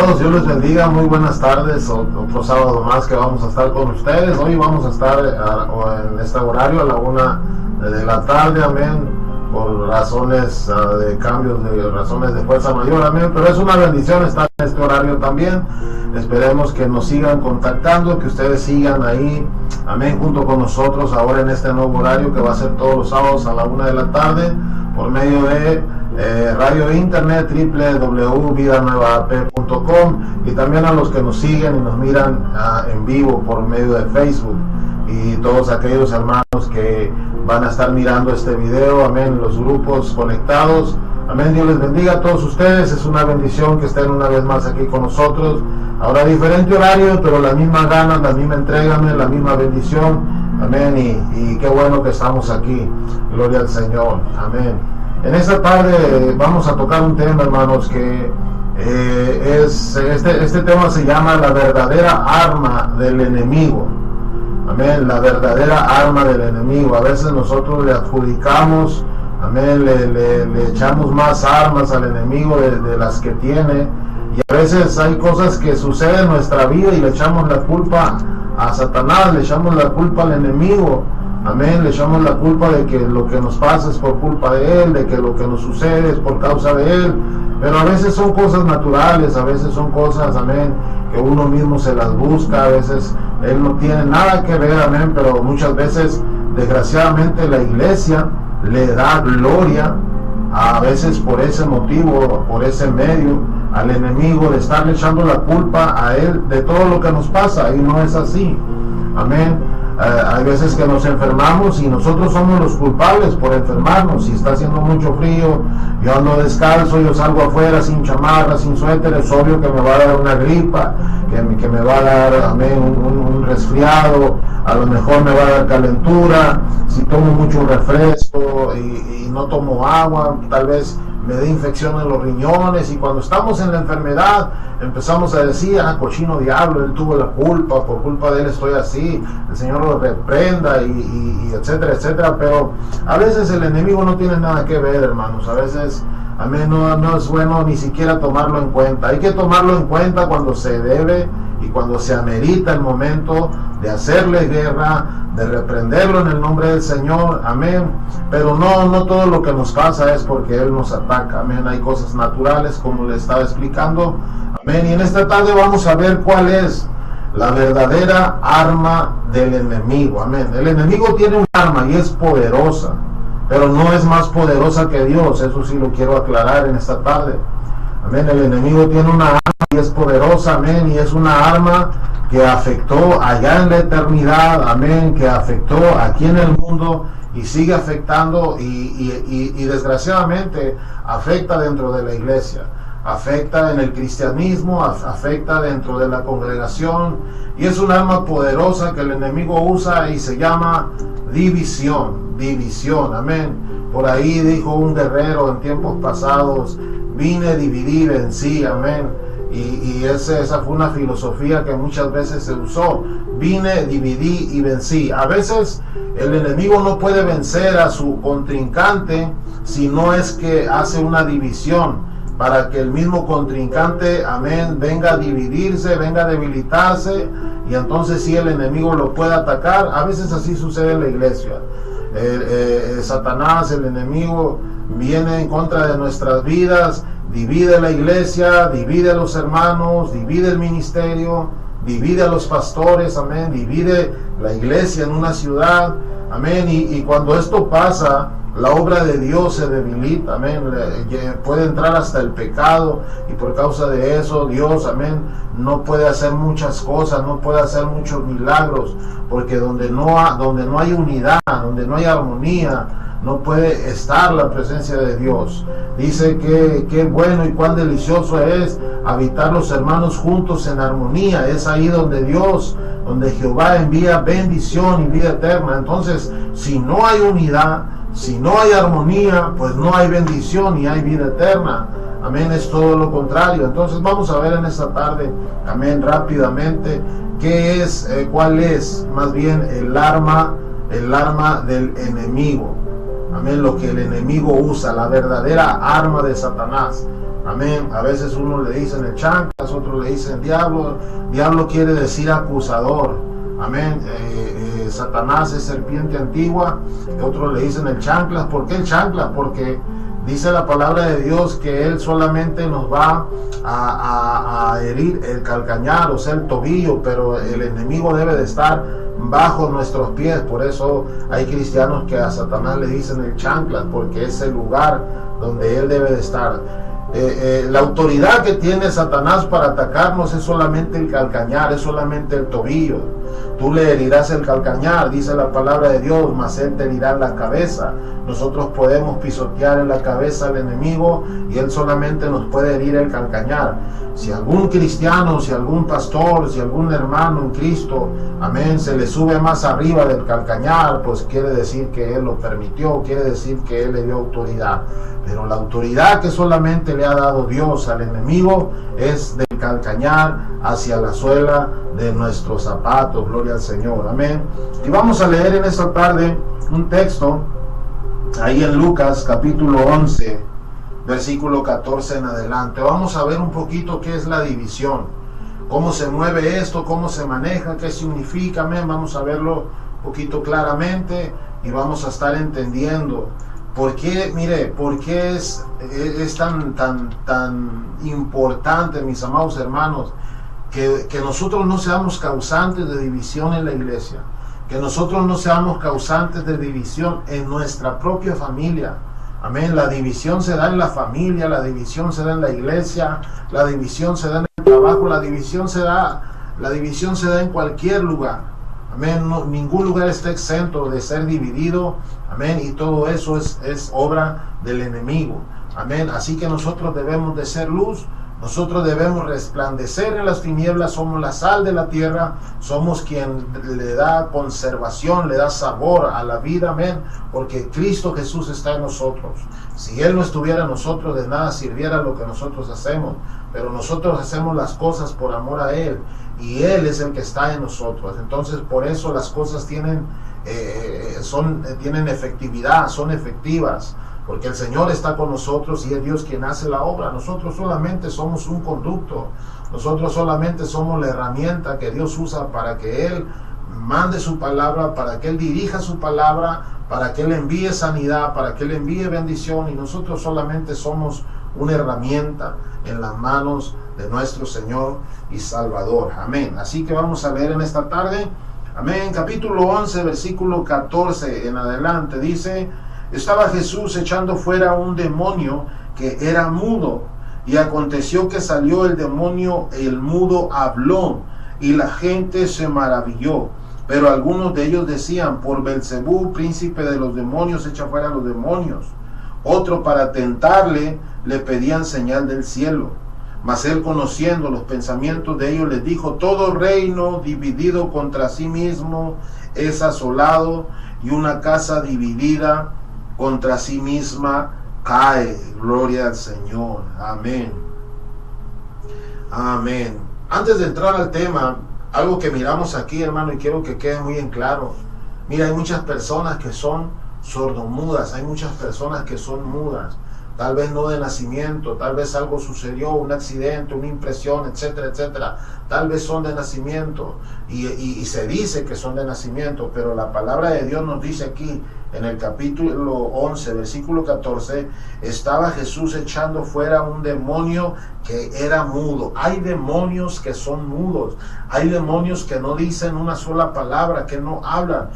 amados, Dios les bendiga, muy buenas tardes, otro sábado más que vamos a estar con ustedes. Hoy vamos a estar en este horario a la 1:00 p.m, amén, por razones de cambios, de razones de fuerza mayor, amén, pero es una bendición estar en este horario también. Esperemos que nos sigan contactando, que ustedes sigan ahí, amén, junto con nosotros ahora en este nuevo horario que va a ser todos los sábados a la 1:00 p.m, por medio de radio de internet www.vidanuevaap.com, y también a los que nos siguen y nos miran en vivo por medio de Facebook, y todos aquellos hermanos que van a estar mirando este video, amén, los grupos conectados, amén. Dios les bendiga a todos ustedes. Es una bendición que estén una vez más aquí con nosotros, ahora diferente horario, pero la misma ganas, la misma entrega, amén, la misma bendición, amén, y qué bueno que estamos aquí, gloria al Señor, amén. En esta tarde vamos a tocar un tema, hermanos, que este tema se llama la verdadera arma del enemigo. Amén, la verdadera arma del enemigo. A veces nosotros le adjudicamos, amén, le echamos más armas al enemigo de las que tiene, y a veces hay cosas que suceden en nuestra vida y le echamos la culpa a Satanás, le echamos la culpa al enemigo. Amén, le echamos la culpa de que lo que nos pasa es por culpa de él, de que lo que nos sucede es por causa de él, pero a veces son cosas naturales, a veces son cosas, amén, que uno mismo se las busca, a veces él no tiene nada que ver, amén, pero muchas veces, desgraciadamente, la iglesia le da gloria, a veces por ese motivo, por ese medio, al enemigo, de estarle echando la culpa a él de todo lo que nos pasa, y no es así, amén. Hay veces que nos enfermamos y nosotros somos los culpables por enfermarnos. Si está haciendo mucho frío, yo ando descalzo, yo salgo afuera sin chamarra, sin suéter, es obvio que me va a dar una gripa, que me va a dar, amén, un resfriado, a lo mejor me va a dar calentura. Si tomo mucho refresco y no tomo agua, tal vez me dé infección en los riñones, y cuando estamos en la enfermedad empezamos a decir, cochino diablo, él tuvo la culpa, por culpa de él estoy así, el Señor lo reprenda, y etcétera, etcétera. Pero a veces el enemigo no tiene nada que ver, hermanos. A veces, amén, no es bueno ni siquiera tomarlo en cuenta. Hay que tomarlo en cuenta cuando se debe y cuando se amerita el momento de hacerle guerra, de reprenderlo en el nombre del Señor, amén. Pero no todo lo que nos pasa es porque Él nos ataca, amén. Hay cosas naturales, como le estaba explicando, amén. Y en esta tarde vamos a ver cuál es la verdadera arma del enemigo, amén. El enemigo tiene un arma y es poderosa, pero no es más poderosa que Dios. Eso sí lo quiero aclarar en esta tarde, amén. El enemigo tiene una arma y es poderosa, amén, y es una arma que afectó allá en la eternidad, amén, que afectó aquí en el mundo y sigue afectando, y desgraciadamente afecta dentro de la iglesia, afecta en el cristianismo, afecta dentro de la congregación, y es un arma poderosa que el enemigo usa y se llama división, amén. Por ahí dijo un guerrero en tiempos pasados, vine a dividir en sí, amén. Y esa fue una filosofía que muchas veces se usó. Vine, dividí y vencí. A veces el enemigo no puede vencer a su contrincante si no es que hace una división, para que el mismo contrincante, amén, venga a dividirse, venga a debilitarse, y entonces sí el enemigo lo puede atacar. A veces así sucede en la iglesia. Satanás, el enemigo, viene en contra de nuestras vidas, divide la iglesia, divide a los hermanos, divide el ministerio, divide a los pastores, amén, divide la iglesia en una ciudad, amén. Y cuando esto pasa, la obra de Dios se debilita, amén. Puede entrar hasta el pecado, y por causa de eso Dios, amén, no puede hacer muchas cosas, no puede hacer muchos milagros, porque donde no hay unidad, donde no hay armonía, no puede estar la presencia de Dios. Dice que qué bueno y cuán delicioso es habitar los hermanos juntos en armonía. Es ahí donde Dios, donde Jehová envía bendición y vida eterna. Entonces, si no hay unidad, si no hay armonía, pues no hay bendición y hay vida eterna. Amén, es todo lo contrario. Entonces vamos a ver en esta tarde, amén, rápidamente, cuál es más bien el arma del enemigo. Amén, lo que el enemigo usa, la verdadera arma de Satanás. Amén. A veces uno le dicen el chanclas, otros le dicen diablo. Diablo quiere decir acusador. Amén. Satanás es serpiente antigua. Otros le dicen el chanclas. ¿Por qué el chanclas? Porque dice la palabra de Dios que Él solamente nos va a herir el calcañar, o sea, el tobillo, pero el enemigo debe de estar bajo nuestros pies. Por eso hay cristianos que a Satanás le dicen el chanclas, porque es el lugar donde Él debe de estar. La autoridad que tiene Satanás para atacarnos es solamente el calcañar, es solamente el tobillo. Tú le herirás el calcañar, dice la palabra de Dios, mas Él te herirá la cabeza. Nosotros podemos pisotear en la cabeza al enemigo y Él solamente nos puede herir el calcañar. Si algún cristiano, si algún pastor, si algún hermano en Cristo, amén, se le sube más arriba del calcañar, pues quiere decir que Él lo permitió, quiere decir que Él le dio autoridad. Pero la autoridad que solamente le ha dado Dios al enemigo es del calcañar hacia la suela de nuestros zapatos. Gloria al Señor, amén. Y vamos a leer en esta tarde un texto ahí en Lucas capítulo 11, versículo 14 en adelante. Vamos a ver un poquito qué es la división, cómo se mueve esto, cómo se maneja, qué significa, amén. Vamos a verlo un poquito claramente y vamos a estar entendiendo por qué, mire, por qué es tan importante, mis amados hermanos, que nosotros no seamos causantes de división en la iglesia, que nosotros no seamos causantes de división en nuestra propia familia. Amén. La división se da en la familia, la división se da en la iglesia, la división se da en el trabajo, la división se da en cualquier lugar. Amén. No, ningún lugar está exento de ser dividido. Amén. Y todo eso es obra del enemigo. Amén. Así que nosotros debemos de ser luz. Nosotros debemos resplandecer en las tinieblas. Somos la sal de la tierra. Somos quien le da conservación, le da sabor a la vida. Amén. Porque Cristo Jesús está en nosotros. Si Él no estuviera en nosotros, de nada sirviera lo que nosotros hacemos. Pero nosotros hacemos las cosas por amor a Él. Y Él es el que está en nosotros. Entonces, por eso las cosas tienen efectividad, son efectivas. Porque el Señor está con nosotros y es Dios quien hace la obra. Nosotros solamente somos un conducto. Nosotros solamente somos la herramienta que Dios usa para que Él mande su palabra, para que Él dirija su palabra, para que Él envíe sanidad, para que Él envíe bendición. Y nosotros solamente somos una herramienta en las manos de nuestro Señor y Salvador. Amén. Así que vamos a leer en esta tarde. Amén. Capítulo 11, versículo 14 en adelante. Dice: estaba Jesús echando fuera un demonio que era mudo, y aconteció que salió el demonio, el mudo habló, y la gente se maravilló. Pero algunos de ellos decían: por Belcebú, príncipe de los demonios, echa fuera los demonios. Otro, para tentarle, le pedían señal del cielo. Mas él, conociendo los pensamientos de ellos, les dijo: todo reino dividido contra sí mismo es asolado, y una casa dividida contra sí misma cae. Gloria al Señor. Amén. Amén. Antes de entrar al tema, algo que miramos aquí, hermano, y quiero que quede muy en claro. Mira, hay muchas personas que son sordomudas, hay muchas personas que son mudas. Tal vez no de nacimiento, tal vez algo sucedió, un accidente, una impresión, etcétera, etcétera. Tal vez son de nacimiento y se dice que son de nacimiento, pero la palabra de Dios nos dice aquí en el capítulo 11, versículo 14, estaba Jesús echando fuera un demonio que era mudo. Hay demonios que son mudos, hay demonios que no dicen una sola palabra, que no hablan,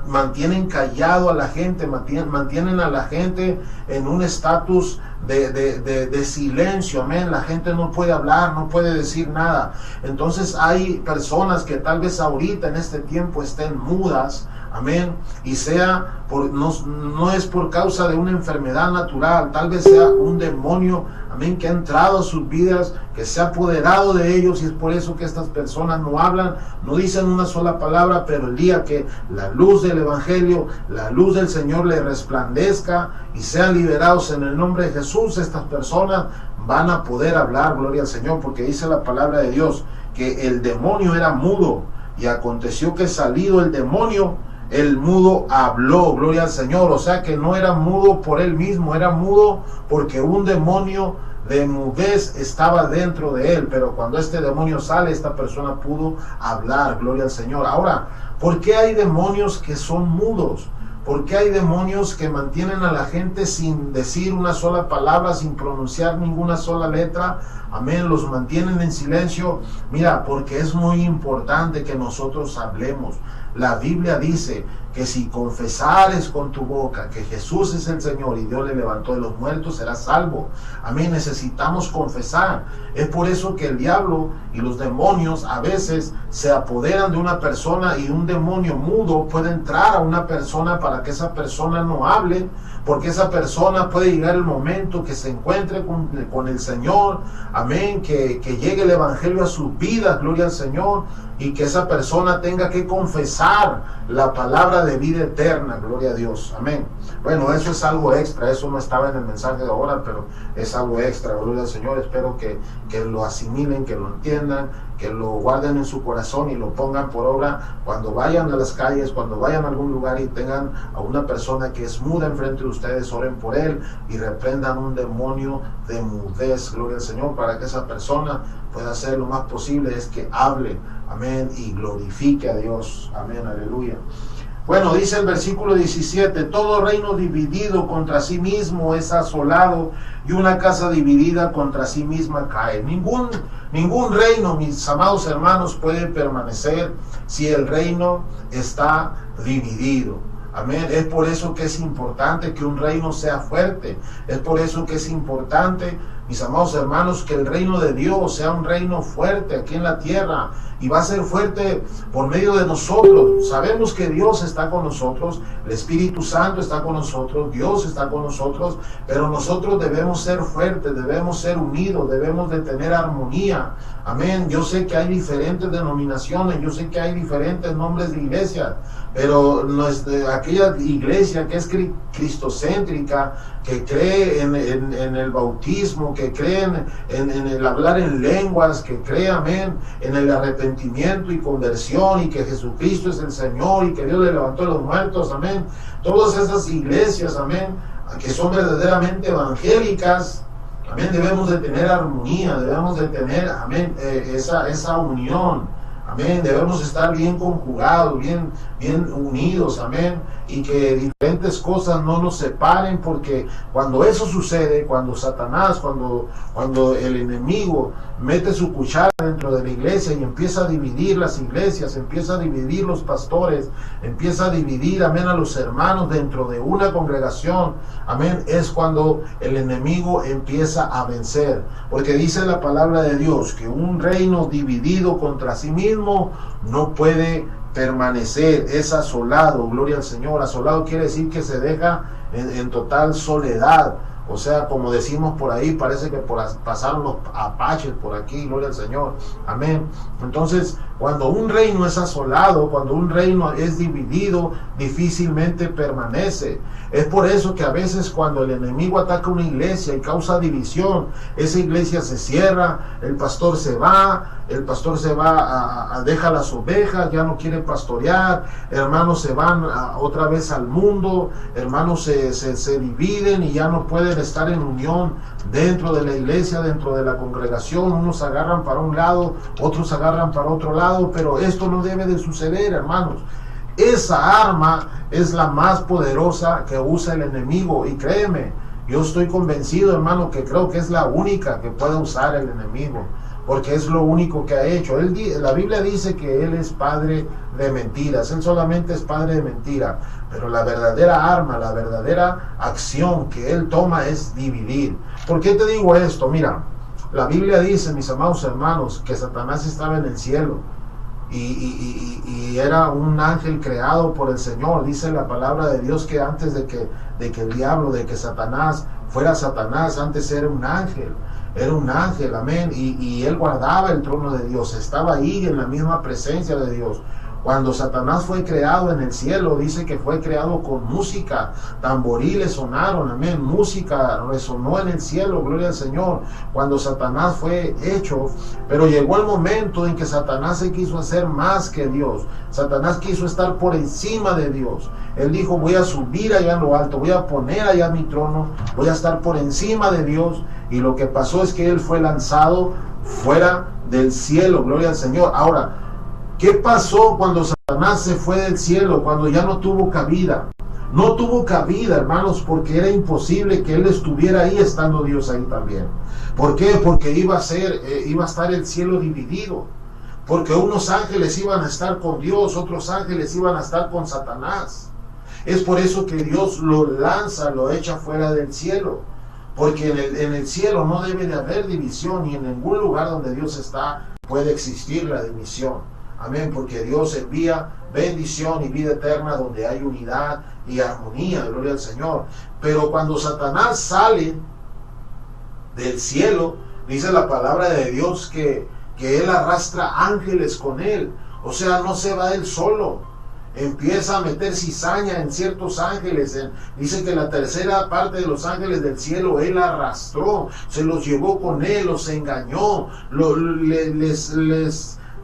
mantienen callado a la gente, mantienen a la gente en un estatus de silencio. Amén. La gente no puede hablar, no puede decir nada. Entonces hay personas que tal vez ahorita en este tiempo estén mudas. Amén. Y sea no es por causa de una enfermedad natural, tal vez sea un demonio, amén, que ha entrado a sus vidas, que se ha apoderado de ellos, y es por eso que estas personas no hablan, no dicen una sola palabra. Pero el día que la luz del Evangelio, la luz del Señor les resplandezca y sean liberados en el nombre de Jesús, estas personas van a poder hablar. Gloria al Señor, porque dice la palabra de Dios que el demonio era mudo, y aconteció que salido el demonio, el mudo habló, gloria al Señor. O sea que no era mudo por él mismo, era mudo porque un demonio de mudez estaba dentro de él. Pero cuando este demonio sale, esta persona pudo hablar, gloria al Señor. Ahora, ¿por qué hay demonios que son mudos? ¿Por qué hay demonios que mantienen a la gente sin decir una sola palabra, sin pronunciar ninguna sola letra? Amén, los mantienen en silencio. Mira, porque es muy importante que nosotros hablemos. La Biblia dice que si confesares con tu boca que Jesús es el Señor y Dios le levantó de los muertos, serás salvo. Amén, necesitamos confesar. Es por eso que el diablo y los demonios a veces se apoderan de una persona, y un demonio mudo puede entrar a una persona para que esa persona no hable, porque esa persona puede llegar el momento que se encuentre con el Señor. Amén, que llegue el evangelio a sus vidas, gloria al Señor, y que esa persona tenga que confesar la palabra de vida eterna, gloria a Dios. Amén. Bueno, eso es algo extra, eso no estaba en el mensaje de ahora, pero es algo extra, gloria al Señor. Espero que lo asimilen, que lo entiendan, que lo guarden en su corazón y lo pongan por obra cuando vayan a las calles, cuando vayan a algún lugar y tengan a una persona que es muda enfrente de ustedes. Oren por él y reprendan un demonio de mudez, gloria al Señor, para que esa persona pueda hacer lo más posible, es que hable, amén, y glorifique a Dios, amén, aleluya. Bueno, dice el versículo 17, todo reino dividido contra sí mismo es asolado, y una casa dividida contra sí misma cae. Ningún reino, mis amados hermanos, puede permanecer si el reino está dividido. Amén. Es por eso que es importante que un reino sea fuerte. Es por eso que es importante, mis amados hermanos, que el reino de Dios sea un reino fuerte aquí en la tierra. Y va a ser fuerte por medio de nosotros. Sabemos que Dios está con nosotros, el Espíritu Santo está con nosotros, Dios está con nosotros, pero nosotros debemos ser fuertes, debemos ser unidos, debemos de tener armonía. Amén. Yo sé que hay diferentes denominaciones, yo sé que hay diferentes nombres de iglesias, pero aquella iglesia que es cristocéntrica, que cree en el bautismo, que cree en el hablar en lenguas, que cree, amén, en el arrepentimiento y conversión, y que Jesucristo es el Señor y que Dios le levantó de los muertos, amén. Todas esas iglesias, amén, que son verdaderamente evangélicas, amén, debemos de tener armonía, debemos de tener, amén, esa unión. Amén, debemos estar bien conjugados, bien unidos, amén, y que diferentes cosas no nos separen, porque cuando eso sucede, cuando Satanás, cuando el enemigo mete su cuchara dentro de la iglesia y empieza a dividir las iglesias, empieza a dividir los pastores, empieza a dividir, amén, a los hermanos dentro de una congregación, amén, es cuando el enemigo empieza a vencer, porque dice la palabra de Dios que un reino dividido contra sí mismo no puede permanecer, es asolado, gloria al Señor. Asolado quiere decir que se deja en total soledad. O sea, como decimos por ahí, parece que pasaron los apaches por aquí, gloria al Señor, amén. Entonces, cuando un reino es asolado, cuando un reino es dividido, difícilmente permanece. Es por eso que a veces cuando el enemigo ataca una iglesia y causa división, esa iglesia se cierra, el pastor se va, deja las ovejas, ya no quiere pastorear, hermanos se van otra vez al mundo, hermanos se dividen y ya no pueden estar en unión dentro de la iglesia, dentro de la congregación. Unos agarran para un lado, otros agarran para otro lado, pero esto no debe de suceder, hermanos. Esa arma es la más poderosa que usa el enemigo, y créeme, yo estoy convencido, hermano, que creo que es la única que puede usar el enemigo, porque es lo único que ha hecho. La Biblia dice que él es padre de mentiras, él solamente es padre de mentira, pero la verdadera arma, la verdadera acción que él toma es dividir. ¿Por qué te digo esto? Mira, la Biblia dice, mis amados hermanos, que Satanás estaba en el cielo y era un ángel creado por el Señor. Dice la palabra de Dios que antes de que el diablo, de que Satanás fuera Satanás, antes era un ángel, amén, y él guardaba el trono de Dios, estaba ahí en la misma presencia de Dios. Cuando Satanás fue creado en el cielo, dice que fue creado con música, tamboriles sonaron, amén, música resonó en el cielo, gloria al Señor, cuando Satanás fue hecho. Pero llegó el momento en que Satanás se quiso hacer más que Dios. Satanás quiso estar por encima de Dios. Él dijo, voy a subir allá en lo alto, voy a poner allá mi trono, voy a estar por encima de Dios. Y lo que pasó es que él fue lanzado fuera del cielo, gloria al Señor. Ahora, ¿qué pasó cuando Satanás se fue del cielo? Cuando ya no tuvo cabida. No tuvo cabida, hermanos, porque era imposible que él estuviera ahí estando Dios ahí también. ¿Por qué? Porque iba a estar el cielo dividido. Porque unos ángeles iban a estar con Dios, otros ángeles iban a estar con Satanás. Es por eso que Dios lo lanza, lo echa fuera del cielo. Porque en el cielo no debe de haber división, y en ningún lugar donde Dios está puede existir la división. Amén, porque Dios envía bendición y vida eterna donde hay unidad y armonía, gloria al Señor. Pero cuando Satanás sale del cielo, dice la palabra de Dios que él arrastra ángeles con él. O sea, no se va él solo. Empieza a meter cizaña en ciertos ángeles. Dice que la tercera parte de los ángeles del cielo él arrastró, se los llevó con él, los engañó,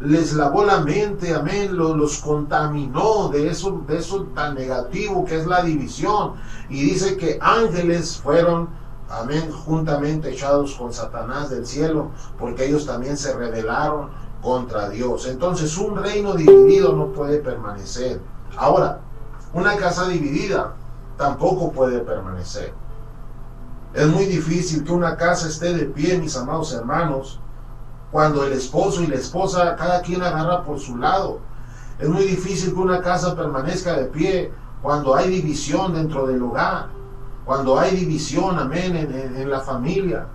les lavó la mente, amén, los contaminó de eso tan negativo que es la división. Y dice que ángeles fueron, amén, juntamente echados con Satanás del cielo, porque ellos también se rebelaron contra Dios. Entonces un reino dividido no puede permanecer. Ahora, una casa dividida tampoco puede permanecer. Es muy difícil que una casa esté de pie, mis amados hermanos, cuando el esposo y la esposa cada quien agarra por su lado. Es muy difícil que una casa permanezca de pie cuando hay división dentro del hogar, cuando hay división, amén, en la familia,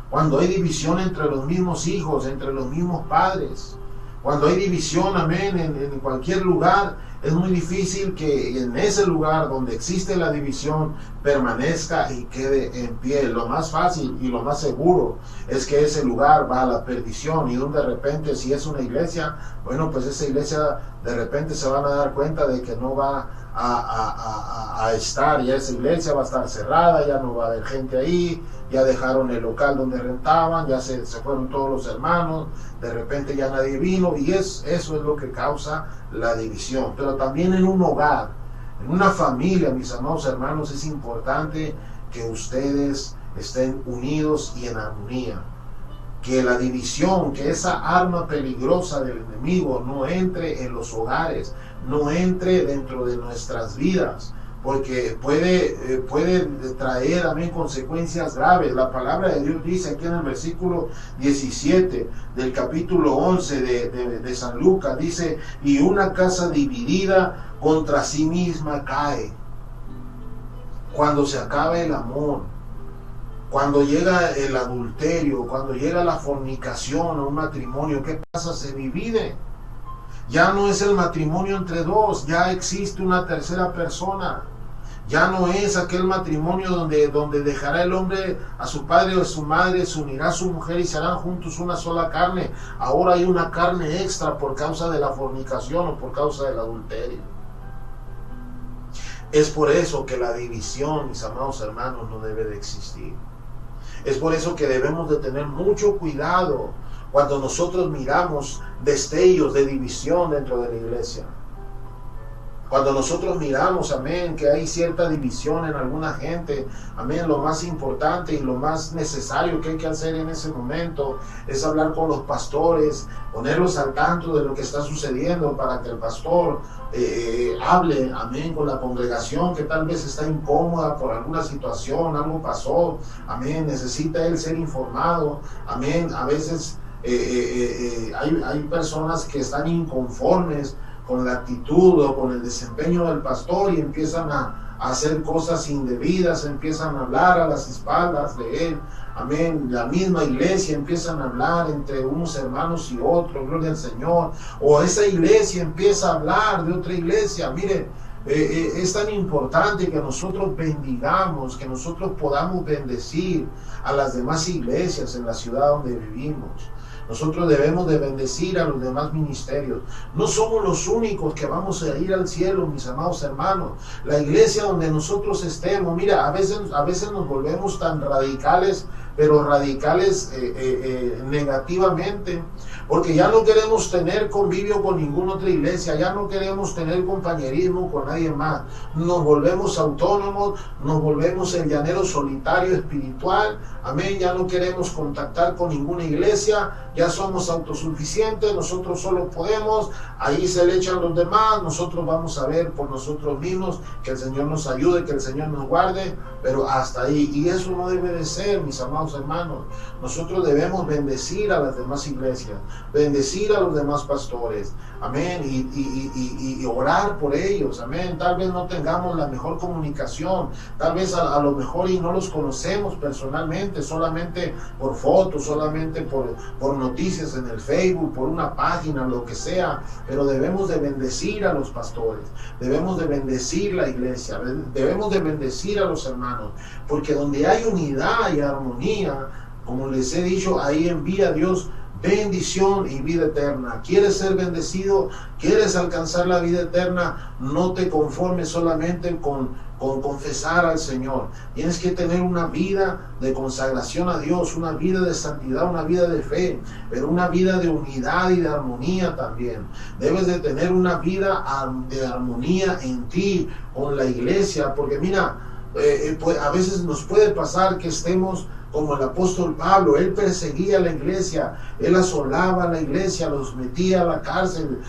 cuando hay división entre los mismos hijos, entre los mismos padres, cuando hay división, amén, en cualquier lugar. Es muy difícil que en ese lugar donde existe la división permanezca y quede en pie. Lo más fácil y lo más seguro es que ese lugar va a la perdición, y donde de repente, si es una iglesia, bueno, pues esa iglesia de repente se van a dar cuenta de que no va a estar, ya esa iglesia va a estar cerrada, ya no va a haber gente ahí, ya dejaron el local donde rentaban, ya se fueron todos los hermanos, de repente ya nadie vino, y eso es lo que causa la división. Pero también en un hogar, en una familia, mis amados hermanos, es importante que ustedes estén unidos y en armonía. Que la división, que esa arma peligrosa del enemigo no entre en los hogares, no entre dentro de nuestras vidas, porque puede traer también consecuencias graves. La palabra de Dios dice aquí en el versículo 17 del capítulo 11 de San Lucas, dice, y una casa dividida contra sí misma cae. Cuando se acaba el amor, cuando llega el adulterio, cuando llega la fornicación o un matrimonio, ¿qué pasa? Se divide. Ya no es el matrimonio entre dos, ya existe una tercera persona. Ya no es aquel matrimonio donde dejará el hombre a su padre o a su madre, se unirá a su mujer y serán juntos una sola carne. Ahora hay una carne extra por causa de la fornicación o por causa del adulterio. Es por eso que la división, mis amados hermanos, no debe de existir. Es por eso que debemos de tener mucho cuidado cuando nosotros miramos destellos de división dentro de la iglesia. Cuando nosotros miramos, amén, que hay cierta división en alguna gente, amén, lo más importante y lo más necesario que hay que hacer en ese momento es hablar con los pastores, ponerlos al tanto de lo que está sucediendo para que el pastor hable, amén, con la congregación que tal vez está incómoda por alguna situación, algo pasó, amén, necesita él ser informado, amén. A veces hay personas que están inconformes con la actitud o con el desempeño del pastor y empiezan a hacer cosas indebidas, empiezan a hablar a las espaldas de él, amén. La misma iglesia empiezan a hablar entre unos hermanos y otros, gloria al Señor, o esa iglesia empieza a hablar de otra iglesia. Mire, es tan importante que nosotros bendigamos, que nosotros podamos bendecir a las demás iglesias en la ciudad donde vivimos. Nosotros debemos de bendecir a los demás ministerios. No somos los únicos que vamos a ir al cielo, mis amados hermanos. La iglesia donde nosotros estemos, mira, a veces nos volvemos tan radicales, pero radicales negativamente, porque ya no queremos tener convivio con ninguna otra iglesia, ya no queremos tener compañerismo con nadie más. Nos volvemos autónomos, nos volvemos el llanero solitario espiritual, amén. Ya no queremos contactar con ninguna iglesia, ya somos autosuficientes, nosotros solo podemos, ahí se le echan los demás, nosotros vamos a ver por nosotros mismos, que el Señor nos ayude, que el Señor nos guarde, pero hasta ahí. Y eso no debe de ser, mis amados hermanos. Nosotros debemos bendecir a las demás iglesias, bendecir a los demás pastores, amén, y orar por ellos, amén. Tal vez no tengamos la mejor comunicación, tal vez a lo mejor y no los conocemos personalmente, solamente por fotos, solamente por noticias en el Facebook, por una página, lo que sea, pero debemos de bendecir a los pastores, debemos de bendecir la iglesia, debemos de bendecir a los hermanos, porque donde hay unidad y armonía, como les he dicho, ahí envía Dios bendición y vida eterna. ¿Quieres ser bendecido? ¿Quieres alcanzar la vida eterna? No te conformes solamente con confesar al Señor. Tienes que tener una vida de consagración a Dios, una vida de santidad, una vida de fe, pero una vida de unidad y de armonía también. Debes de tener una vida de armonía en ti, con la iglesia, porque mira, a veces nos puede pasar que estemos como el apóstol Pablo. Él perseguía a la iglesia, él asolaba a la iglesia, los metía a la cárcel,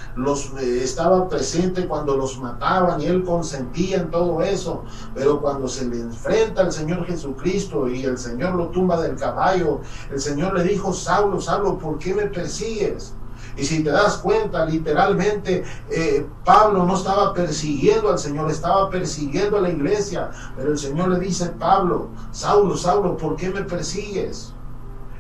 estaba presente cuando los mataban y él consentía en todo eso, pero cuando se le enfrenta al Señor Jesucristo y el Señor lo tumba del caballo, el Señor le dijo: Saulo, Saulo, ¿por qué me persigues? Y si te das cuenta, literalmente Pablo no estaba persiguiendo al Señor, estaba persiguiendo a la iglesia. Pero el Señor le dice: Pablo, Saulo, Saulo, ¿por qué me persigues?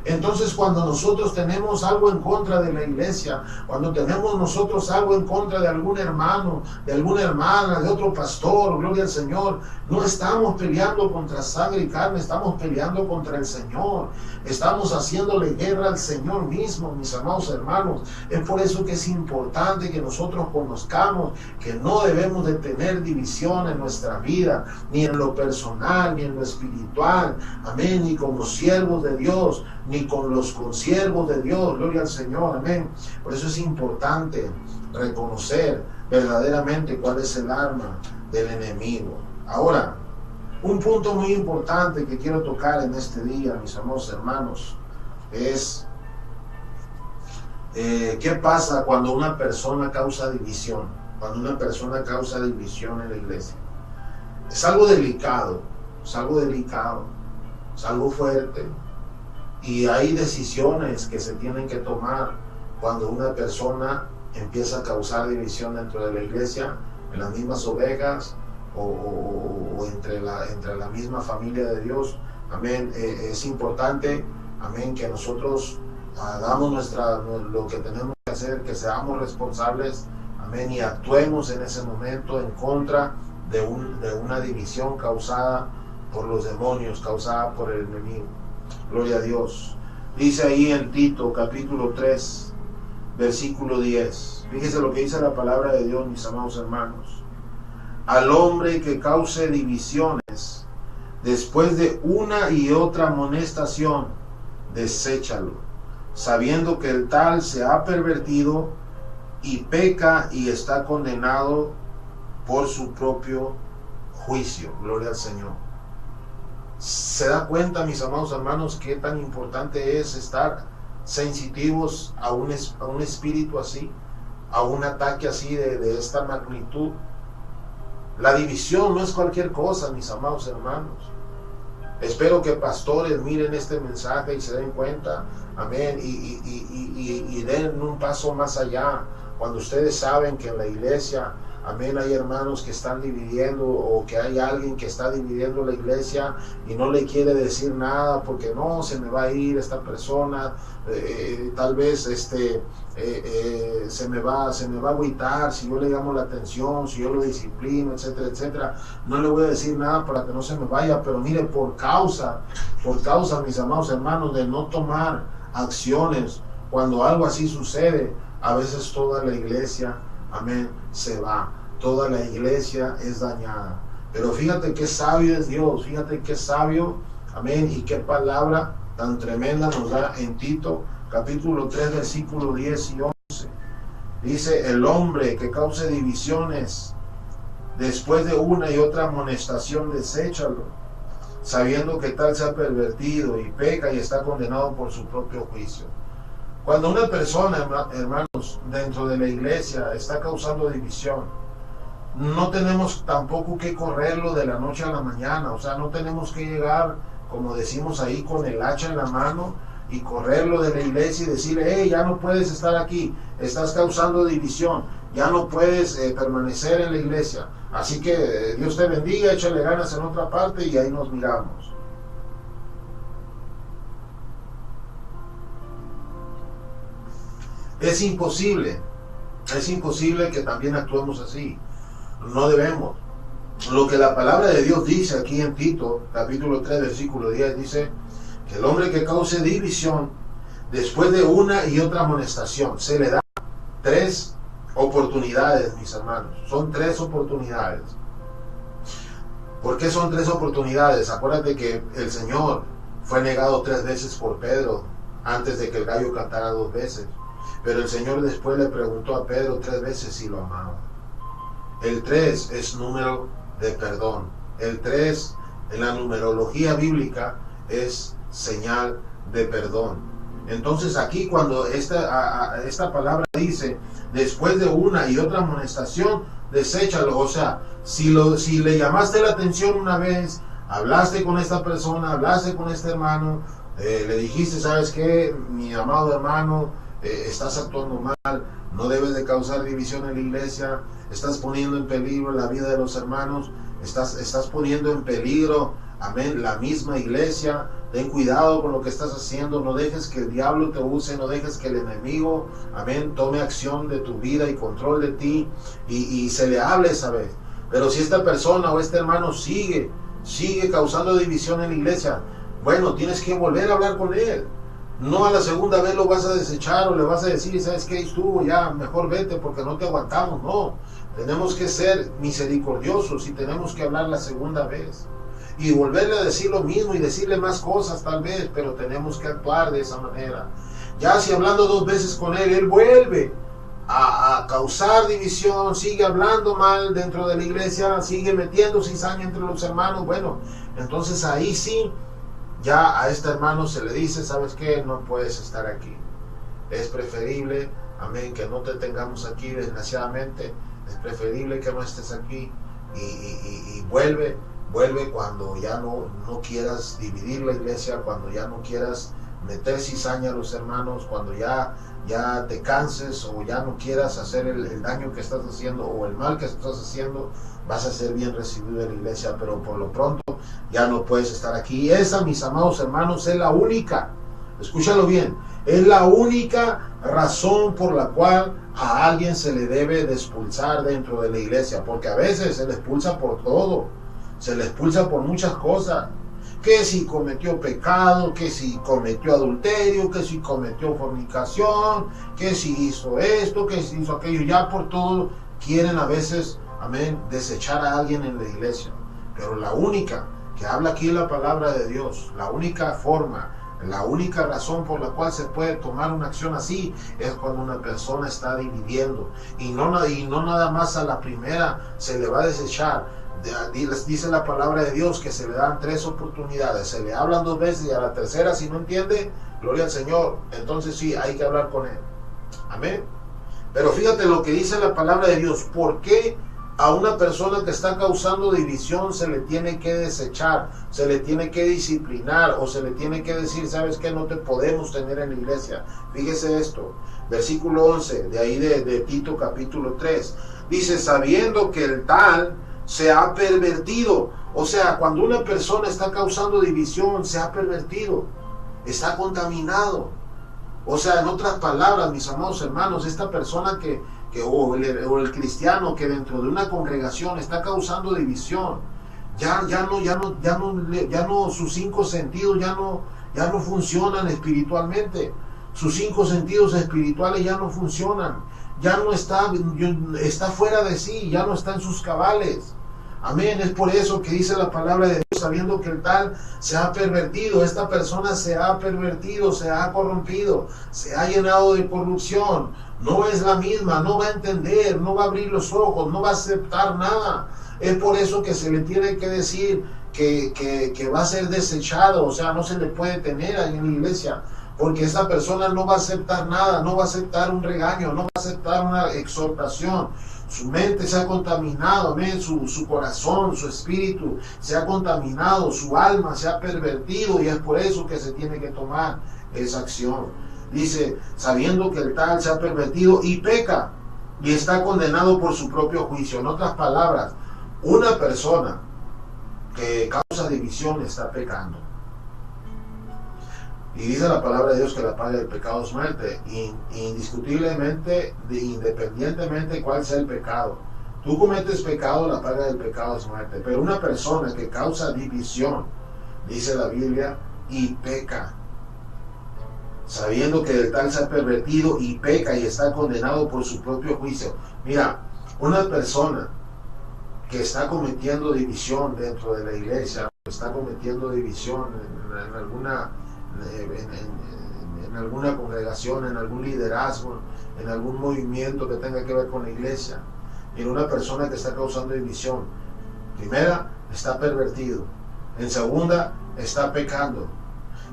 Entonces, cuando nosotros tenemos algo en contra de la iglesia, cuando tenemos nosotros algo en contra de algún hermano, de alguna hermana, de otro pastor, gloria al Señor, no estamos peleando contra sangre y carne, estamos peleando contra el Señor. Estamos haciéndole guerra al Señor mismo, mis amados hermanos. Es por eso que es importante que nosotros conozcamos que no debemos de tener división en nuestra vida, ni en lo personal, ni en lo espiritual, amén, ni como siervos de Dios, ni con los consiervos de Dios, gloria al Señor, amén. Por eso es importante reconocer verdaderamente cuál es el arma del enemigo. Ahora, un punto muy importante que quiero tocar en este día, mis amados hermanos, es ¿qué pasa cuando una persona causa división? Cuando una persona causa división en la iglesia. Es algo delicado, es algo delicado, es algo fuerte. Y hay decisiones que se tienen que tomar cuando una persona empieza a causar división dentro de la iglesia, en las mismas ovejas o entre la misma familia de Dios. Amén. Es importante, amén, que nosotros hagamos lo que tenemos que hacer, que seamos responsables, amén, y actuemos en ese momento en contra de una división causada por los demonios, causada por el enemigo. Gloria a Dios. Dice ahí en Tito capítulo 3 versículo 10. Fíjese lo que dice la palabra de Dios, mis amados hermanos. Al hombre que cause divisiones después de una y otra amonestación, deséchalo, sabiendo que el tal se ha pervertido y peca y está condenado por su propio juicio. Gloria al Señor. ¿Se da cuenta, mis amados hermanos, qué tan importante es estar sensitivos a un espíritu así, a un ataque así de esta magnitud? La división no es cualquier cosa, mis amados hermanos. Espero que pastores miren este mensaje y se den cuenta, amén, y den un paso más allá. Cuando ustedes saben que en la iglesia, amén, hay hermanos que están dividiendo, o que hay alguien que está dividiendo la iglesia y no le quiere decir nada porque no, se me va a ir esta persona, tal vez se me va a agüitar si yo le llamo la atención, si yo lo disciplino, etcétera, etcétera. No le voy a decir nada para que no se me vaya, pero mire, por causa, mis amados hermanos, de no tomar acciones, cuando algo así sucede, a veces toda la iglesia, amén, se va. Toda la iglesia es dañada. Pero fíjate qué sabio es Dios, fíjate qué sabio, amén, y qué palabra tan tremenda nos da en Tito, capítulo 3, versículo 10 y 11. Dice, el hombre que cause divisiones, después de una y otra amonestación, deséchalo, sabiendo que tal se ha pervertido y peca y está condenado por su propio juicio. Cuando una persona, hermanos, dentro de la iglesia está causando división, no tenemos tampoco que correrlo de la noche a la mañana. O sea, no tenemos que llegar, como decimos ahí, con el hacha en la mano y correrlo de la iglesia y decirle, hey, ya no puedes estar aquí, estás causando división, ya no puedes permanecer en la iglesia. Así que Dios te bendiga, échale ganas en otra parte y ahí nos miramos. Es imposible que también actuemos así. No debemos. Lo que la palabra de Dios dice aquí en Tito, capítulo 3, versículo 10, dice que el hombre que cause división, después de una y otra amonestación, se le da 3 oportunidades, mis hermanos. Son 3 oportunidades. ¿Por qué son 3 oportunidades? Acuérdate que el Señor fue negado 3 veces por Pedro, antes de que el gallo cantara 2 veces. Pero el Señor después le preguntó a Pedro 3 veces si lo amaba. El 3 es número de perdón. El 3 en la numerología bíblica es señal de perdón. Entonces aquí cuando esta palabra dice, después de una y otra amonestación, deséchalo. O sea, si le llamaste la atención una vez, hablaste con esta persona, hablaste con este hermano, le dijiste, ¿sabes qué? Mi amado hermano, estás actuando mal, no debes de causar división en la iglesia, estás poniendo en peligro la vida de los hermanos, estás poniendo en peligro, amén, la misma iglesia. Ten cuidado con lo que estás haciendo, no dejes que el diablo te use, no dejes que el enemigo, amén, tome acción de tu vida y control de ti, y se le hable esa vez. Pero si esta persona o este hermano sigue causando división en la iglesia, bueno, tienes que volver a hablar con él. No a la segunda vez lo vas a desechar o le vas a decir, ¿sabes qué? Estuvo ya, mejor vete porque no te aguantamos. No, tenemos que ser misericordiosos y tenemos que hablar la segunda vez y volverle a decir lo mismo y decirle más cosas tal vez, pero tenemos que actuar de esa manera. Ya si hablando 2 veces con él vuelve a causar división, sigue hablando mal dentro de la iglesia, sigue metiendo cizaña entre los hermanos, bueno, entonces ahí sí, ya a este hermano se le dice, ¿sabes qué? No puedes estar aquí. Es preferible, amén, que no te tengamos aquí, desgraciadamente. Es preferible que no estés aquí y vuelve cuando ya no quieras dividir la iglesia, cuando ya no quieras meter cizaña a los hermanos, cuando ya te canses o ya no quieras hacer el daño que estás haciendo o el mal que estás haciendo, vas a ser bien recibido en la iglesia, pero por lo pronto ya no puedes estar aquí. Y esa, mis amados hermanos, es la única, escúchalo bien, es la única razón por la cual a alguien se le debe de expulsar dentro de la iglesia, porque a veces se le expulsa por todo, se le expulsa por muchas cosas, que si cometió pecado, que si cometió adulterio, que si cometió fornicación, que si hizo esto, que si hizo aquello, ya por todo quieren a veces, amén, desechar a alguien en la iglesia. Pero la única que habla aquí la palabra de Dios, la única forma, la única razón por la cual se puede tomar una acción así es cuando una persona está dividiendo y no nada más a la primera se le va a desechar. Dice la palabra de Dios que se le dan 3 oportunidades, se le hablan 2 veces y a la tercera, si no entiende, gloria al Señor, entonces sí, hay que hablar con él. Amén. Pero fíjate lo que dice la palabra de Dios. ¿Por qué a una persona que está causando división se le tiene que desechar, se le tiene que disciplinar o se le tiene que decir, sabes que no te podemos tener en la iglesia? Fíjese esto, versículo 11 de ahí de Tito capítulo 3, dice, sabiendo que el tal se ha pervertido. O sea, cuando una persona está causando división, se ha pervertido, está contaminado. O sea, en otras palabras, mis amados hermanos, esta persona o el cristiano que dentro de una congregación está causando división, ya no sus 5 sentidos ya no funcionan espiritualmente. Sus 5 sentidos espirituales ya no funcionan, ya no está fuera de sí, ya no está en sus cabales. Amén. Es por eso que dice la palabra de Dios, sabiendo que el tal se ha pervertido, esta persona se ha pervertido, se ha corrompido, se ha llenado de corrupción, no es la misma, no va a entender, no va a abrir los ojos, no va a aceptar nada. Es por eso que se le tiene que decir que va a ser desechado, o sea, no se le puede tener ahí en la iglesia, porque esa persona no va a aceptar nada, no va a aceptar un regaño, no va a aceptar una exhortación. Su mente se ha contaminado, amén, su corazón, su espíritu se ha contaminado, su alma se ha pervertido, y es por eso que se tiene que tomar esa acción. Dice, sabiendo que el tal se ha pervertido y peca, y está condenado por su propio juicio. En otras palabras, una persona que causa división está pecando. Y dice la palabra de Dios que la paga del pecado es muerte, indiscutiblemente, independientemente de cuál sea el pecado. Tú cometes pecado, la paga del pecado es muerte. Pero una persona que causa división, dice la Biblia, y peca, sabiendo que el tal se ha pervertido y peca y está condenado por su propio juicio. Mira, una persona que está cometiendo división dentro de la iglesia, está cometiendo división en alguna congregación, en algún liderazgo, en algún movimiento que tenga que ver con la iglesia, y una persona que está causando división, primera, está pervertido, en segunda, está pecando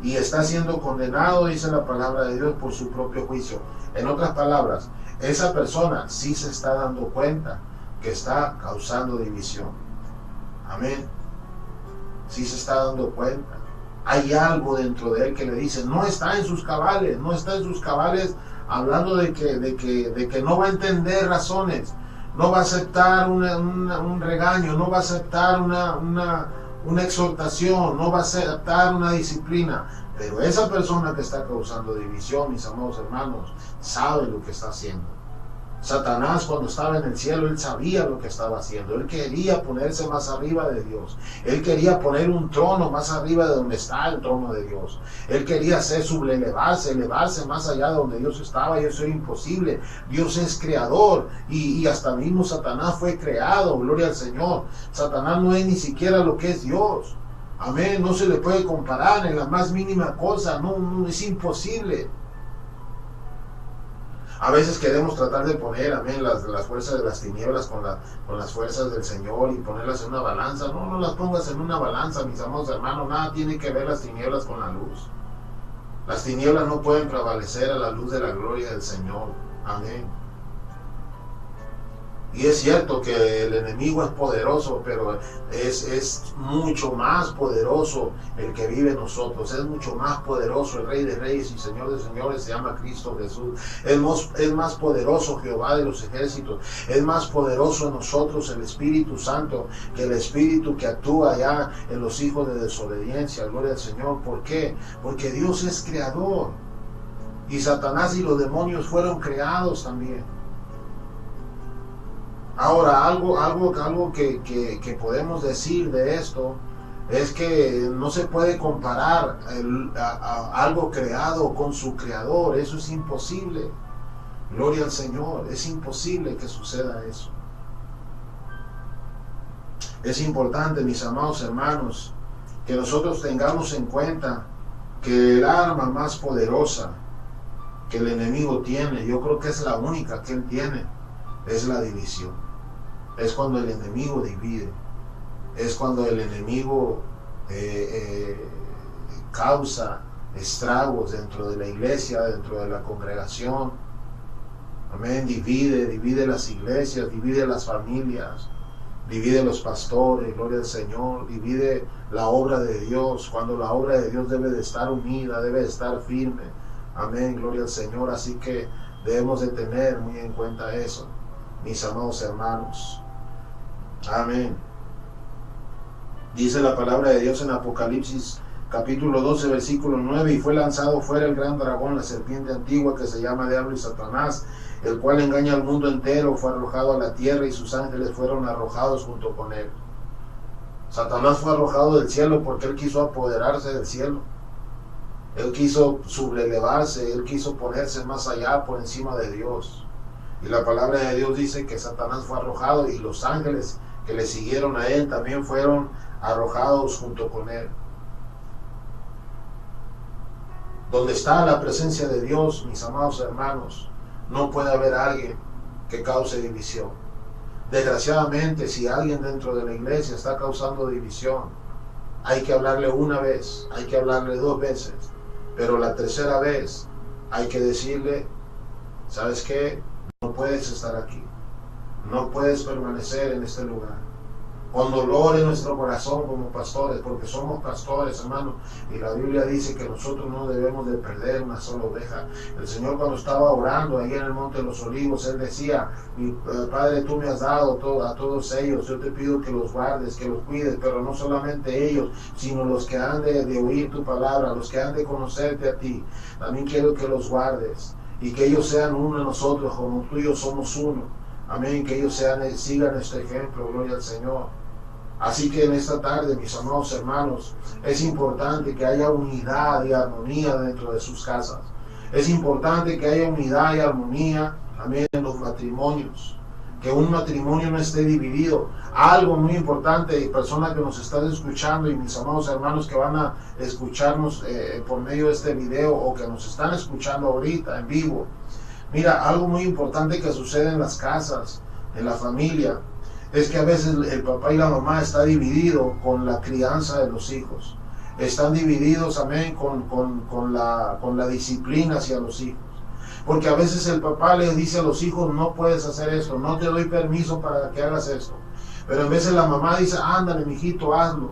y está siendo condenado, dice la palabra de Dios, por su propio juicio. En otras palabras, esa persona sí se está dando cuenta que está causando división. Amén. Sí se está dando cuenta. Hay algo dentro de él que le dice, no está en sus cabales, no está en sus cabales, hablando de que no va a entender razones, no va a aceptar un regaño, no va a aceptar una exhortación, no va a aceptar una disciplina. Pero esa persona que está causando división, mis amados hermanos, sabe lo que está haciendo. Satanás, cuando estaba en el cielo, él sabía lo que estaba haciendo. Él quería ponerse más arriba de Dios. Él quería poner un trono más arriba de donde está el trono de Dios. Él quería elevarse más allá de donde Dios estaba, y eso era imposible. Dios es creador, y hasta mismo Satanás fue creado, gloria al Señor. Satanás no es ni siquiera lo que es Dios. Amén, no se le puede comparar en la más mínima cosa, no es imposible. A veces queremos tratar de poner, amén, las fuerzas de las tinieblas con las fuerzas del Señor y ponerlas en una balanza. No las pongas en una balanza, mis amados hermanos. Nada tiene que ver las tinieblas con la luz. Las tinieblas no pueden prevalecer a la luz de la gloria del Señor. Amén. Y es cierto que el enemigo es poderoso, pero es mucho más poderoso el que vive en nosotros. Es mucho más poderoso el Rey de Reyes y Señor de Señores, se llama Cristo Jesús. Es más poderoso Jehová de los ejércitos. Es más poderoso en nosotros el Espíritu Santo que el Espíritu que actúa allá en los hijos de desobediencia. Gloria al Señor. ¿Por qué? Porque Dios es creador. Y Satanás y los demonios fueron creados también. Ahora, algo que podemos decir de esto es que no se puede comparar a algo creado con su creador. Eso es imposible. Gloria al Señor. Es imposible que suceda eso. Es importante, mis amados hermanos, que nosotros tengamos en cuenta que el arma más poderosa que el enemigo tiene, yo creo que es la única que él tiene, es la división. Es cuando el enemigo divide, es cuando el enemigo causa estragos dentro de la iglesia, dentro de la congregación. Amén. Divide las iglesias, divide las familias, divide los pastores, gloria al Señor, divide la obra de Dios, cuando la obra de Dios debe de estar unida, debe de estar firme. Amén, gloria al Señor. Así que debemos de tener muy en cuenta eso, mis amados hermanos. Amén. Dice la palabra de Dios en Apocalipsis capítulo 12 versículo 9: y fue lanzado fuera el gran dragón, la serpiente antigua, que se llama Diablo y Satanás, el cual engaña al mundo entero. Fue arrojado a la tierra, y sus ángeles fueron arrojados junto con él. Satanás fue arrojado del cielo porque él quiso apoderarse del cielo. Él quiso sublevarse, él quiso ponerse más allá por encima de Dios. Y la palabra de Dios dice que Satanás fue arrojado y los ángeles que le siguieron a él también fueron arrojados junto con él. Donde está la presencia de Dios, mis amados hermanos, no puede haber alguien que cause división. Desgraciadamente, si alguien dentro de la iglesia está causando división, hay que hablarle una vez, hay que hablarle 2 veces, pero la tercera vez hay que decirle, ¿sabes qué? No puedes estar aquí, no puedes permanecer en este lugar. Con dolor en nuestro corazón como pastores, porque somos pastores, hermanos, y la Biblia dice que nosotros no debemos de perder una sola oveja. El Señor, cuando estaba orando ahí en el Monte de los Olivos, Él decía, mi Padre, tú me has dado a todos ellos, yo te pido que los guardes, que los cuides, pero no solamente ellos, sino los que han de oír tu palabra, los que han de conocerte a ti. También quiero que los guardes y que ellos sean uno de nosotros, como tú y yo somos uno. Amén, que ellos sigan este ejemplo, gloria al Señor. Así que en esta tarde, mis amados hermanos, es importante que haya unidad y armonía dentro de sus casas. Es importante que haya unidad y armonía, amén, en los matrimonios. Que un matrimonio no esté dividido. Algo muy importante, personas que nos están escuchando y mis amados hermanos que van a escucharnos por medio de este video o que nos están escuchando ahorita en vivo. Mira, algo muy importante que sucede en las casas, en la familia, es que a veces el papá y la mamá están divididos con la crianza de los hijos. Están divididos, amén, con la disciplina hacia los hijos. Porque a veces el papá le dice a los hijos, no puedes hacer esto, no te doy permiso para que hagas esto. Pero en vez de la mamá dice, ándale, mijito, hazlo.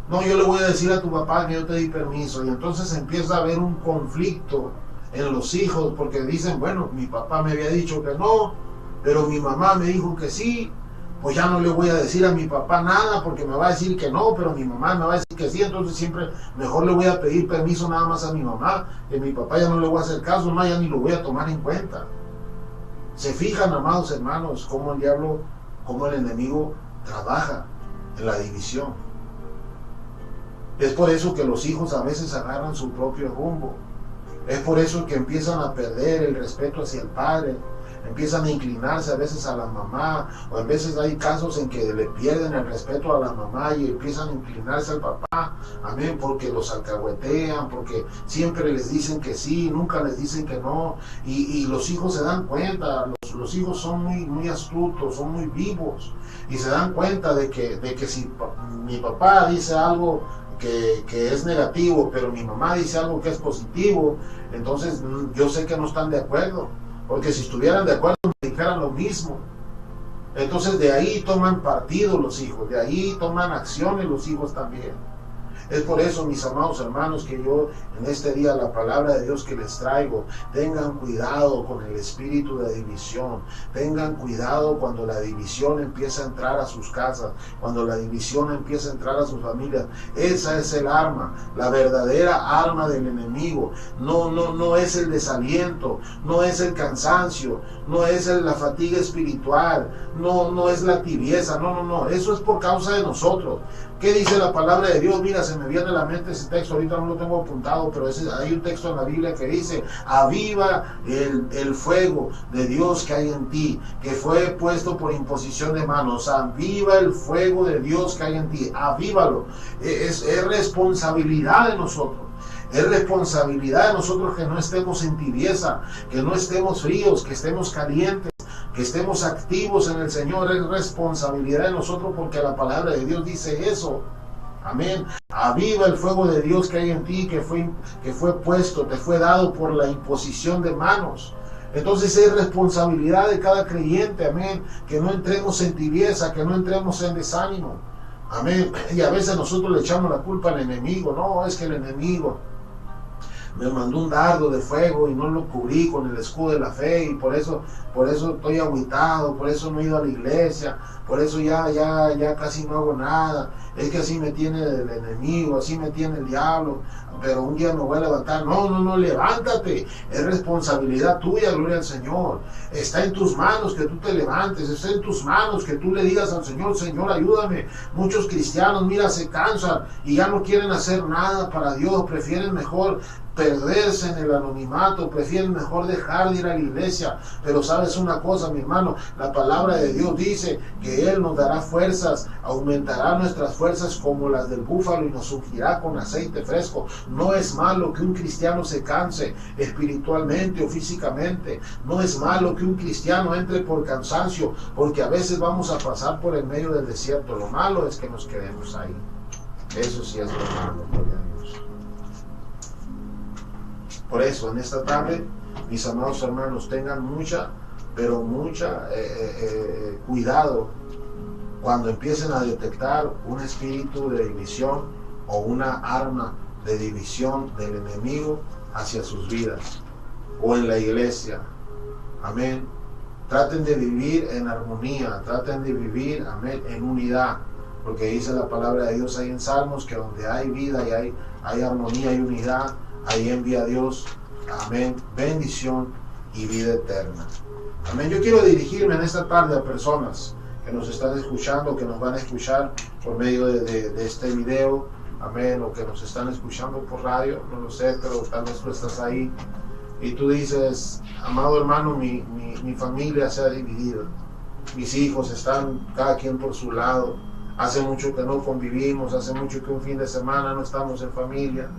No, yo le voy a decir a tu papá que yo te di permiso. Y entonces empieza a haber un conflicto en los hijos, porque dicen, bueno, mi papá me había dicho que no, pero mi mamá me dijo que sí. Pues ya no le voy a decir a mi papá nada porque me va a decir que no, pero mi mamá me va a decir que sí, entonces siempre mejor le voy a pedir permiso nada más a mi mamá, que mi papá ya no le voy a hacer caso, no, ya ni lo voy a tomar en cuenta. Se fijan, amados hermanos, cómo el diablo, cómo el enemigo trabaja en la división. Es por eso que los hijos a veces agarran su propio rumbo. Es por eso que empiezan a perder el respeto hacia el padre. Empiezan a inclinarse a veces a la mamá, o a veces hay casos en que le pierden el respeto a la mamá y empiezan a inclinarse al papá, amén, porque los alcahuetean, porque siempre les dicen que sí, nunca les dicen que no, y los hijos se dan cuenta, los hijos son muy astutos, son muy vivos, y se dan cuenta de que si mi papá dice algo que es negativo, pero mi mamá dice algo que es positivo, entonces yo sé que no están de acuerdo. Porque si estuvieran de acuerdo, me dijeran lo mismo. Entonces de ahí toman partido los hijos, de ahí toman acciones los hijos también. Es por eso, mis amados hermanos, que yo en este día la palabra de Dios que les traigo, tengan cuidado con el espíritu de división, tengan cuidado cuando la división empieza a entrar a sus casas, cuando la división empieza a entrar a sus familias. Esa es el arma, la verdadera arma del enemigo. No es el desaliento, no es el cansancio, no es la fatiga espiritual, no es la tibieza, no, eso es por causa de nosotros. ¿Qué dice la palabra de Dios? Mira, se me viene a la mente ese texto, ahorita no lo tengo apuntado, pero hay un texto en la Biblia que dice, aviva el fuego de Dios que hay en ti, que fue puesto por imposición de manos. Aviva el fuego de Dios que hay en ti, avívalo. Es responsabilidad de nosotros. Es responsabilidad de nosotros que no estemos en tibieza, que no estemos fríos, que estemos calientes, que estemos activos en el Señor. Es responsabilidad de nosotros porque la palabra de Dios dice eso. Amén. Aviva el fuego de Dios que hay en ti, que fue puesto, te fue dado por la imposición de manos. Entonces es responsabilidad de cada creyente, amén, que no entremos en tibieza, que no entremos en desánimo. Amén. Y a veces nosotros le echamos la culpa al enemigo. No, es que el enemigo me mandó un dardo de fuego y no lo cubrí con el escudo de la fe, y por eso estoy agüitado, por eso no he ido a la iglesia, por eso ya casi no hago nada. es que así me tiene el enemigo, así me tiene el diablo, pero un día me voy a levantar. No, levántate, es responsabilidad tuya, gloria al Señor. Está en tus manos que tú te levantes, está en tus manos que tú le digas al Señor, Señor, ayúdame. Muchos cristianos, mira, se cansan y ya no quieren hacer nada para Dios, prefieren mejor perderse en el anonimato, prefieren mejor dejar de ir a la iglesia. Pero sabes una cosa, mi hermano, la palabra de Dios dice que Él nos dará fuerzas, aumentará nuestras fuerzas como las del búfalo y nos ungirá con aceite fresco. No es malo que un cristiano se canse espiritualmente o físicamente. No es malo que un cristiano entre por cansancio, porque a veces vamos a pasar por el medio del desierto. Lo malo es que nos quedemos ahí. Eso sí es lo malo, gloria a Dios. Por eso, en esta tarde, mis amados hermanos, tengan mucha, pero mucha cuidado cuando empiecen a detectar un espíritu de división o una arma de división del enemigo hacia sus vidas o en la iglesia. Amén. Traten de vivir en armonía, traten de vivir, amén, en unidad, porque dice la palabra de Dios ahí en Salmos que donde hay vida y hay armonía y unidad, ahí envía Dios, amén, bendición y vida eterna. Amén. Yo quiero dirigirme en esta tarde a personas que nos están escuchando, que nos van a escuchar por medio de este video, amén, o que nos están escuchando por radio, no lo sé, pero tal vez tú estás ahí y tú dices, amado hermano, mi familia se ha dividido, mis hijos están cada quien por su lado, hace mucho que no convivimos, hace mucho que un fin de semana no estamos en familia,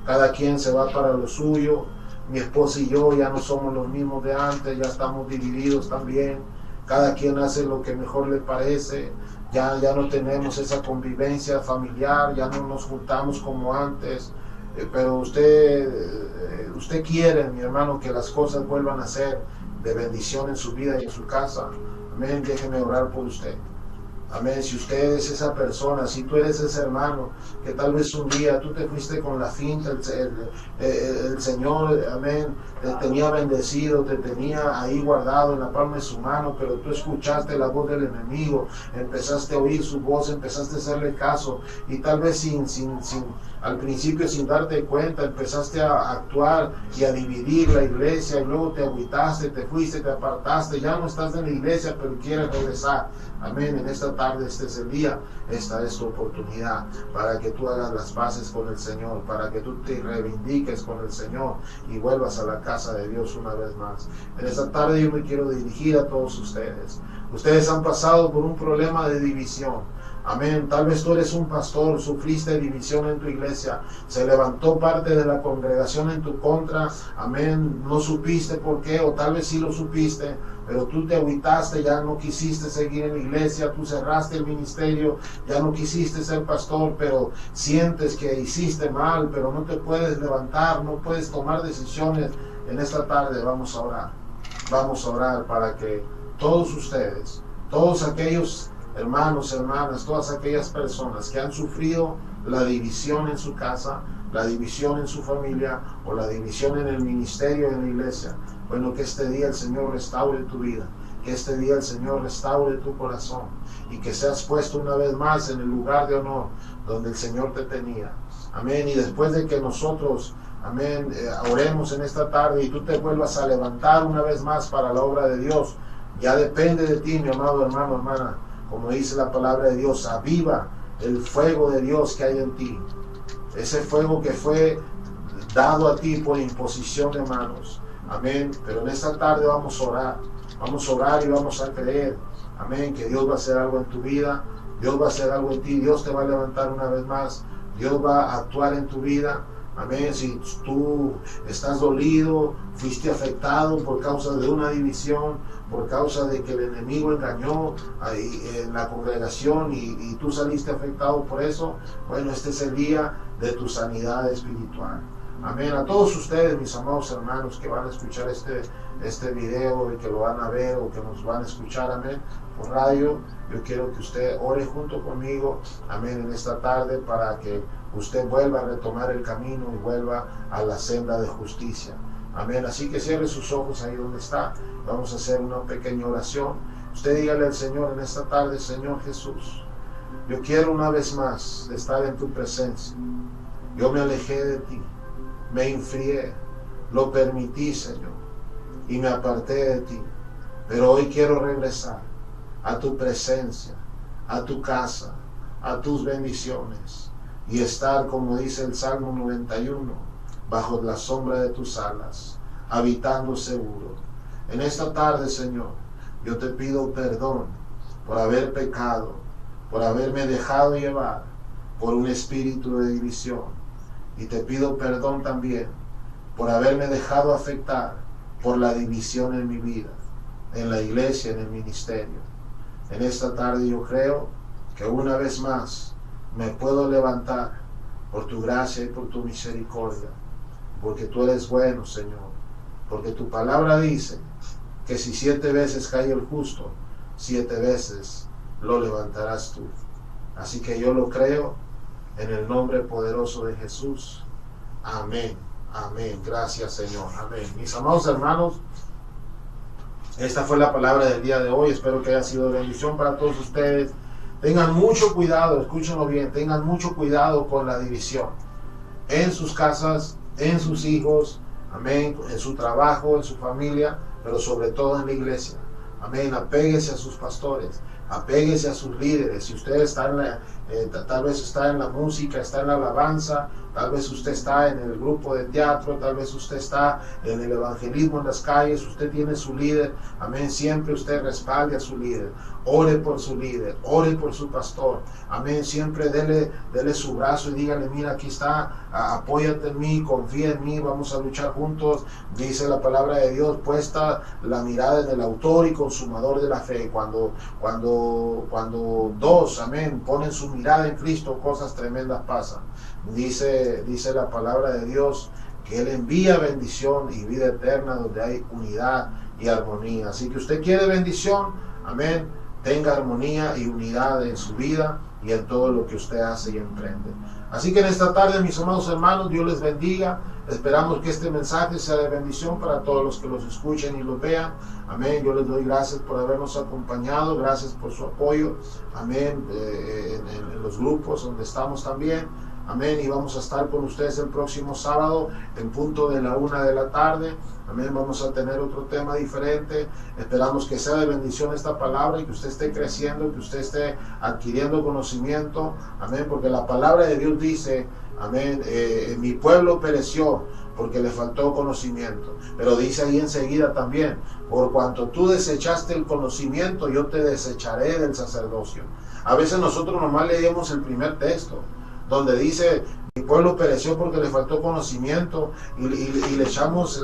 cada quien se va para lo suyo, mi esposa y yo ya no somos los mismos de antes, ya estamos divididos también, cada quien hace lo que mejor le parece, ya no tenemos esa convivencia familiar, ya no nos juntamos como antes, pero usted quiere, mi hermano, que las cosas vuelvan a ser de bendición en su vida y en su casa. Amén, déjeme orar por usted. Amén, si usted es esa persona, si tú eres ese hermano, que tal vez un día tú te fuiste con la finta, el Señor, amén, te tenía bendecido, te tenía ahí guardado en la palma de su mano, pero tú escuchaste la voz del enemigo, empezaste a oír su voz, empezaste a hacerle caso, y tal vez al principio sin darte cuenta, empezaste a actuar y a dividir la iglesia, y luego te agüitaste, te fuiste, te apartaste, ya no estás en la iglesia, pero quieres regresar. Amén, en esta tarde, este es el día, esta es tu oportunidad para que tú hagas las paces con el Señor, para que tú te reivindiques con el Señor y vuelvas a la casa de Dios una vez más. En esta tarde yo me quiero dirigir a todos ustedes. Ustedes han pasado por un problema de división. Amén, tal vez tú eres un pastor, sufriste división en tu iglesia, se levantó parte de la congregación en tu contra, amén, no supiste por qué, o tal vez sí lo supiste, pero tú te agüitaste, ya no quisiste seguir en la iglesia, tú cerraste el ministerio, ya no quisiste ser pastor, pero sientes que hiciste mal, pero no te puedes levantar, no puedes tomar decisiones. En esta tarde vamos a orar para que todos ustedes, todos aquellos hermanos, hermanas, todas aquellas personas que han sufrido la división en su casa, la división en su familia o la división en el ministerio, en la iglesia, bueno, que este día el Señor restaure tu vida, que este día el Señor restaure tu corazón y que seas puesto una vez más en el lugar de honor donde el Señor te tenía. Amén. Y después de que nosotros, amén, oremos en esta tarde y tú te vuelvas a levantar una vez más para la obra de Dios, ya depende de ti, mi amado hermano, hermana. Como dice la palabra de Dios, aviva el fuego de Dios que hay en ti. Ese fuego que fue dado a ti por imposición de manos. Amén. Pero en esta tarde vamos a orar y vamos a creer. Amén. Que Dios va a hacer algo en tu vida. Dios va a hacer algo en ti. Dios te va a levantar una vez más. Dios va a actuar en tu vida. Amén. Si tú estás dolido, fuiste afectado por causa de una división, por causa de que el enemigo engañó en la congregación y tú saliste afectado por eso, bueno, este es el día de tu sanidad espiritual. Amén. A todos ustedes, mis amados hermanos, que van a escuchar este video y que lo van a ver o que nos van a escuchar, amén, por radio, yo quiero que usted ore junto conmigo, amén, en esta tarde para que usted vuelva a retomar el camino y vuelva a la senda de justicia. Amén. Así que cierre sus ojos ahí donde está. Vamos a hacer una pequeña oración. Usted dígale al Señor en esta tarde: Señor Jesús, Yo quiero una vez más estar en tu presencia. Yo me alejé de ti, me enfrié, lo permití, Señor, y me aparté de ti. Pero hoy quiero regresar a tu presencia, a tu casa, a tus bendiciones, y estar, como dice el Salmo 91, bajo la sombra de tus alas, habitando seguro. En esta tarde, Señor, yo te pido perdón por haber pecado, por haberme dejado llevar por un espíritu de división. Y te pido perdón también por haberme dejado afectar por la división en mi vida, en la iglesia, en el ministerio. En esta tarde yo creo que una vez más me puedo levantar por tu gracia y por tu misericordia, porque tú eres bueno, Señor, porque tu palabra dice que si 7 veces cae el justo, 7 veces lo levantarás tú. Así que yo lo creo en el nombre poderoso de Jesús. Amén, amén. Gracias, Señor. Amén. Mis amados hermanos, esta fue la palabra del día de hoy. Espero que haya sido de bendición para todos ustedes. Tengan mucho cuidado, escúchenlo bien, tengan mucho cuidado con la división en sus casas, en sus hijos, amén, en su trabajo, en su familia, pero sobre todo en la iglesia. Amén. Apéguese a sus pastores, apéguese a sus líderes. Si usted está tal vez está en la música, está en la alabanza, tal vez usted está en el grupo de teatro, tal vez usted está en el evangelismo en las calles, usted tiene su líder. Amén. Siempre usted respalde a su líder. Ore por su líder, ore por su pastor. Amén. Siempre dele su brazo y dígale: mira, aquí está, apóyate en mí, confía en mí, vamos a luchar juntos. Dice la palabra de Dios: puesta la mirada en el autor y consumador de la fe. Cuando dos, amén, ponen su mirada en Cristo, cosas tremendas pasan. Dice la palabra de Dios que Él envía bendición y vida eterna donde hay unidad y armonía. Así que usted quiere bendición, amén, tenga armonía y unidad en su vida y en todo lo que usted hace y emprende. Así que en esta tarde, mis amados hermanos, Dios les bendiga. Esperamos que este mensaje sea de bendición para todos los que los escuchen y los vean. Amén. Yo les doy gracias por habernos acompañado. Gracias por su apoyo. Amén. En los grupos donde estamos también. Amén. Y vamos a estar con ustedes el próximo sábado en punto de la 1 de la tarde. Amén. Vamos a tener otro tema diferente. Esperamos que sea de bendición esta palabra y que usted esté creciendo, que usted esté adquiriendo conocimiento. Amén. Porque la palabra de Dios dice: amén, mi pueblo pereció porque le faltó conocimiento. Pero dice ahí enseguida también: por cuanto tú desechaste el conocimiento, yo te desecharé del sacerdocio. A veces nosotros nomás leemos el primer texto, donde dice: mi pueblo pereció porque le faltó conocimiento, y le echamos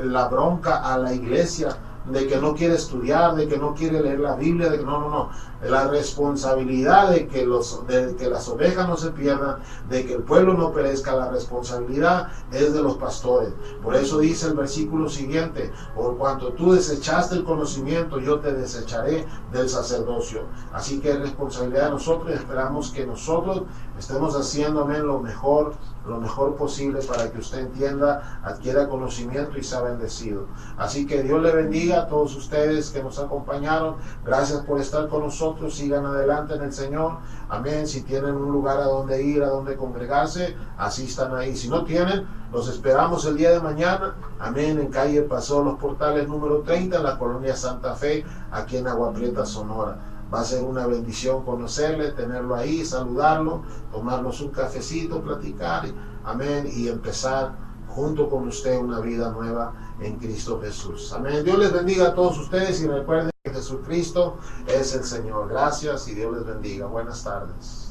la bronca a la iglesia de que no quiere estudiar, de que no quiere leer la Biblia, de que no. La responsabilidad de que las ovejas no se pierdan, de que el pueblo no perezca, la responsabilidad es de los pastores. Por eso dice el versículo siguiente: por cuanto tú desechaste el conocimiento, yo te desecharé del sacerdocio. Así que es responsabilidad de nosotros, y esperamos que nosotros estemos haciendo, amén, lo mejor posible para que usted entienda, adquiera conocimiento y sea bendecido. Así que Dios le bendiga a todos ustedes que nos acompañaron. Gracias por estar con nosotros. Sigan adelante en el Señor. Amén. Si tienen un lugar a donde ir, a donde congregarse, asistan ahí. Si no tienen, los esperamos el día de mañana. Amén. En calle Paseo Los Portales número 30, en la colonia Santa Fe, aquí en Agua Prieta, Sonora. Va a ser una bendición conocerle, tenerlo ahí, saludarlo, tomarnos un cafecito, platicar, amén, y empezar junto con usted una vida nueva en Cristo Jesús. Amén. Dios les bendiga a todos ustedes y recuerden que Jesucristo es el Señor. Gracias y Dios les bendiga. Buenas tardes.